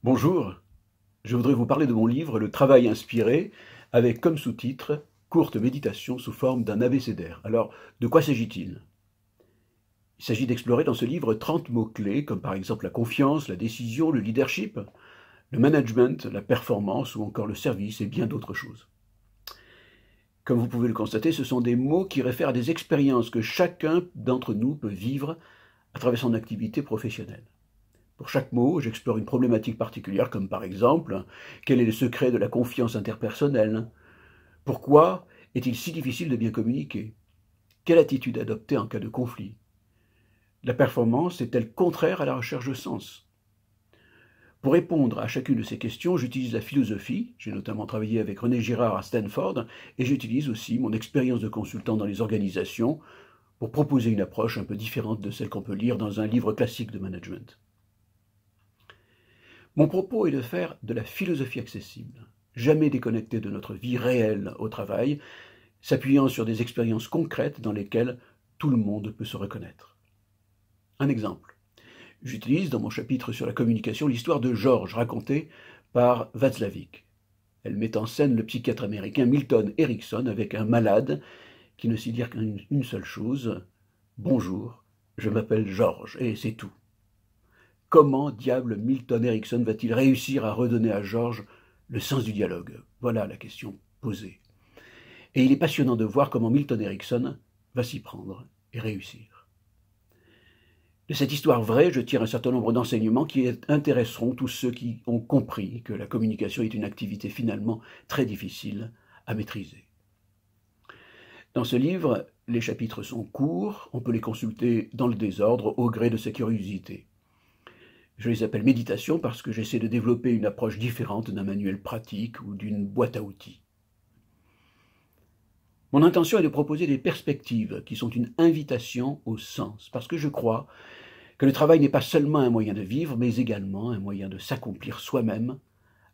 Bonjour, je voudrais vous parler de mon livre Le travail inspiré, avec comme sous-titre Courte méditation sous forme d'un abécédaire. Alors, de quoi s'agit-il? Il s'agit d'explorer dans ce livre 30 mots-clés, comme par exemple la confiance, la décision, le leadership, le management, la performance ou encore le service et bien d'autres choses. Comme vous pouvez le constater, ce sont des mots qui réfèrent à des expériences que chacun d'entre nous peut vivre à travers son activité professionnelle. Pour chaque mot, j'explore une problématique particulière, comme par exemple, quel est le secret de la confiance interpersonnelle? Pourquoi est-il si difficile de bien communiquer? Quelle attitude adopter en cas de conflit? La performance est-elle contraire à la recherche de sens? Pour répondre à chacune de ces questions, j'utilise la philosophie. J'ai notamment travaillé avec René Girard à Stanford et j'utilise aussi mon expérience de consultant dans les organisations pour proposer une approche un peu différente de celle qu'on peut lire dans un livre classique de management. Mon propos est de faire de la philosophie accessible, jamais déconnectée de notre vie réelle au travail, s'appuyant sur des expériences concrètes dans lesquelles tout le monde peut se reconnaître. Un exemple. J'utilise dans mon chapitre sur la communication l'histoire de George racontée par Václavic. Elle met en scène le psychiatre américain Milton Erickson avec un malade qui ne sait dire qu'une seule chose: bonjour, je m'appelle George, et c'est tout. Comment diable Milton Erickson va-t-il réussir à redonner à George le sens du dialogue? Voilà la question posée. Et il est passionnant de voir comment Milton Erickson va s'y prendre et réussir. De cette histoire vraie, je tire un certain nombre d'enseignements qui intéresseront tous ceux qui ont compris que la communication est une activité finalement très difficile à maîtriser. Dans ce livre, les chapitres sont courts, on peut les consulter dans le désordre au gré de sa curiosité. Je les appelle méditations parce que j'essaie de développer une approche différente d'un manuel pratique ou d'une boîte à outils. Mon intention est de proposer des perspectives qui sont une invitation au sens, parce que je crois que le travail n'est pas seulement un moyen de vivre, mais également un moyen de s'accomplir soi-même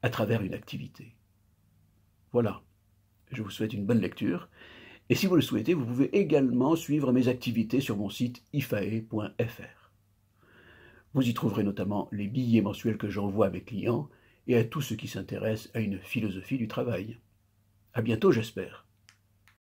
à travers une activité. Voilà, je vous souhaite une bonne lecture, et si vous le souhaitez, vous pouvez également suivre mes activités sur mon site ifae.fr. Vous y trouverez notamment les billets mensuels que j'envoie à mes clients et à tous ceux qui s'intéressent à une philosophie du travail. À bientôt, j'espère.